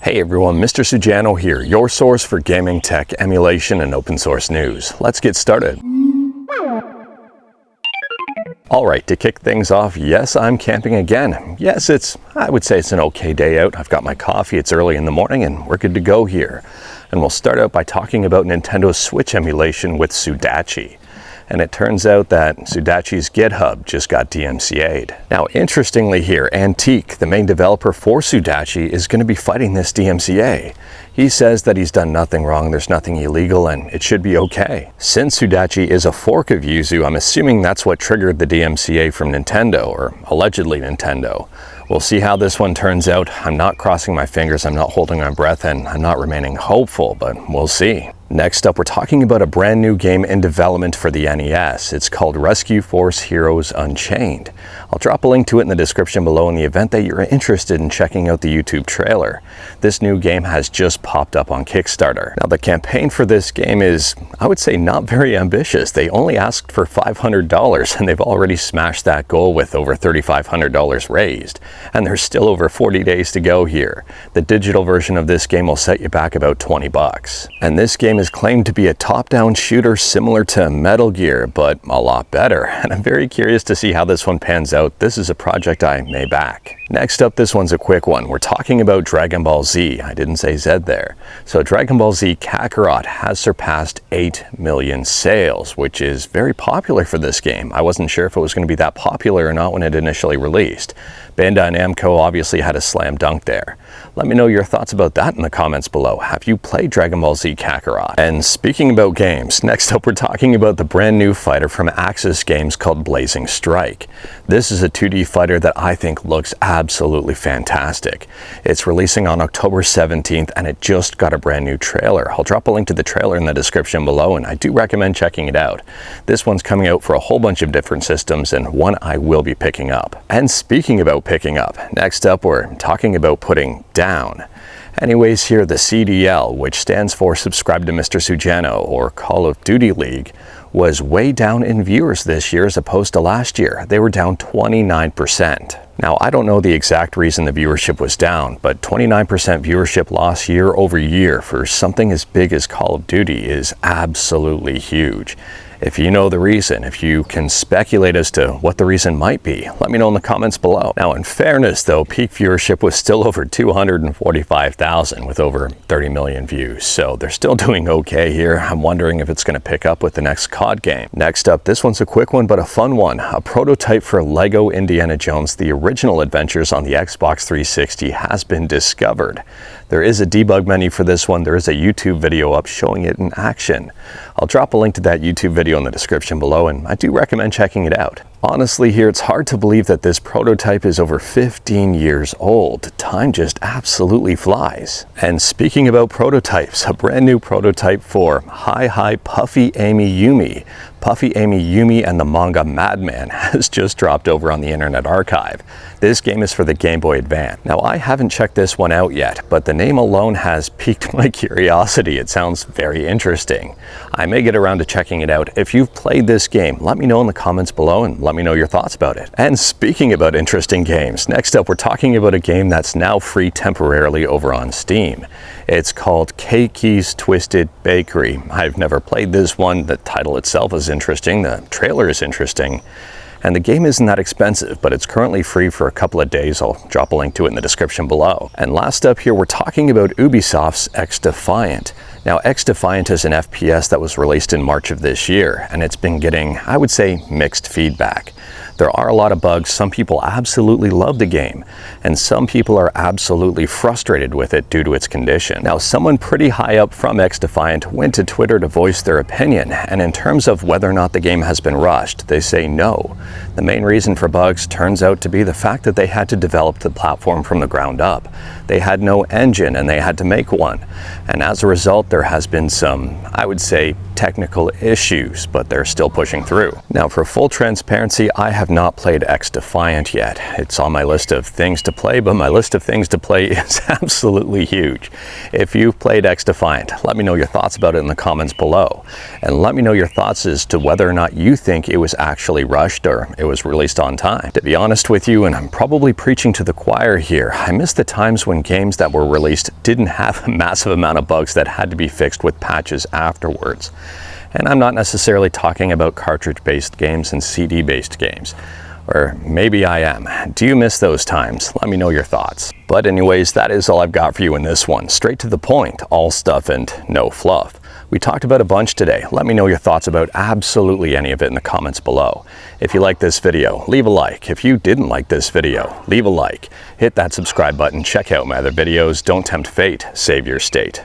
Hey everyone, Mr. Sujano here, your source for gaming, tech, emulation, and open source news. Let's get started. Alright, to kick things off, yes, I'm camping again. Yes, I would say it's an okay day out. I've got my coffee, it's early in the morning, and we're good to go here. And we'll start out by talking about Nintendo's Switch emulation with Sudachi. And it turns out that Sudachi's GitHub just got DMCA'd. Now, interestingly here, Antique, the main developer for Sudachi, is going to be fighting this DMCA. He says that he's done nothing wrong, there's nothing illegal, and it should be okay. Since Sudachi is a fork of Yuzu, I'm assuming that's what triggered the DMCA from Nintendo, or allegedly Nintendo. We'll see how this one turns out. I'm not crossing my fingers, I'm not holding my breath, and I'm not remaining hopeful, but we'll see. Next up, we're talking about a brand new game in development for the NES. It's called Rescue Force Heroes Unchained. I'll drop a link to it in the description below in the event that you're interested in checking out the YouTube trailer. This new game has just popped up on Kickstarter. Now, the campaign for this game is, I would say, not very ambitious. They only asked for $500 and they've already smashed that goal with over $3,500 raised. And there's still over 40 days to go here. The digital version of this game will set you back about 20 bucks. And this game is claimed to be a top-down shooter similar to Metal Gear, but a lot better. And I'm very curious to see how this one pans out. This is a project I may back. Next up, this one's a quick one. We're talking about Dragon Ball Z. I didn't say Z there. So Dragon Ball Z Kakarot has surpassed 8 million sales, which is very popular for this game. I wasn't sure if it was going to be that popular or not when it initially released. Bandai Namco obviously had a slam dunk there. Let me know your thoughts about that in the comments below. Have you played Dragon Ball Z Kakarot? And speaking about games, next up we're talking about the brand new fighter from Aksys Games called Blazing Strike. This is a 2D fighter that I think looks absolutely fantastic. It's releasing on October 17th and it just got a brand new trailer. I'll drop a link to the trailer in the description below and I do recommend checking it out. This one's coming out for a whole bunch of different systems and one I will be picking up. And speaking about picking up, next up we're talking about putting down. Anyways, here the CDL, which stands for Subscribe to Mr. Sujano or Call of Duty League, was way down in viewers this year as opposed to last year. They were down 29%. Now, I don't know the exact reason the viewership was down, but 29% viewership loss year over year for something as big as Call of Duty is absolutely huge. If you know the reason, if you can speculate as to what the reason might be, let me know in the comments below. Now, in fairness though, peak viewership was still over 245,000 with over 30 million views, so they're still doing okay here. I'm wondering if it's going to pick up with the next COD game. Next up, this one's a quick one but a fun one. A prototype for Lego Indiana Jones, the original adventures on the Xbox 360 has been discovered. There is a debug menu for this one. There is a YouTube video up showing it in action. I'll drop a link to that YouTube video in the description below, and I do recommend checking it out. Honestly here, it's hard to believe that this prototype is over 15 years old. Time just absolutely flies. And speaking about prototypes, a brand new prototype for Hi Puffy Ami Yumi. Puffy Ami Yumi and the manga Madman has just dropped over on the Internet Archive. This game is for the Game Boy Advance. Now, I haven't checked this one out yet, but the name alone has piqued my curiosity. It sounds very interesting. I may get around to checking it out. If you've played this game, let me know in the comments below and let me know your thoughts about it. And speaking about interesting games, next up we're talking about a game that's now free temporarily over on Steam. It's called Cakeys Twisted Bakery. I've never played this one. The title itself is interesting, the trailer is interesting, and the game isn't that expensive, but it's currently free for a couple of days. I'll drop a link to it in the description below. And last up here, we're talking about Ubisoft's XDefiant. Now, XDefiant is an FPS that was released in March of this year, and it's been getting, I would say, mixed feedback. There are a lot of bugs. Some people absolutely love the game, and some people are absolutely frustrated with it due to its condition. Now, someone pretty high up from XDefiant went to Twitter to voice their opinion, and in terms of whether or not the game has been rushed, they say no. The main reason for bugs turns out to be the fact that they had to develop the platform from the ground up. They had no engine, and they had to make one. And as a result, there has been some, I would say, technical issues, but they're still pushing through. Now, for full transparency, I have not played XDefiant yet. It's on my list of things to play, but my list of things to play is absolutely huge. If you've played XDefiant, let me know your thoughts about it in the comments below. And let me know your thoughts as to whether or not you think it was actually rushed or it was released on time. To be honest with you, and I'm probably preaching to the choir here, I miss the times when games that were released didn't have a massive amount of bugs that had to be fixed with patches afterwards. And I'm not necessarily talking about cartridge-based games and CD-based games. Or maybe I am. Do you miss those times? Let me know your thoughts. But anyways, that is all I've got for you in this one. Straight to the point, all stuff and no fluff. We talked about a bunch today. Let me know your thoughts about absolutely any of it in the comments below. If you liked this video, leave a like. If you didn't like this video, leave a like. Hit that subscribe button, check out my other videos. Don't tempt fate, save your state.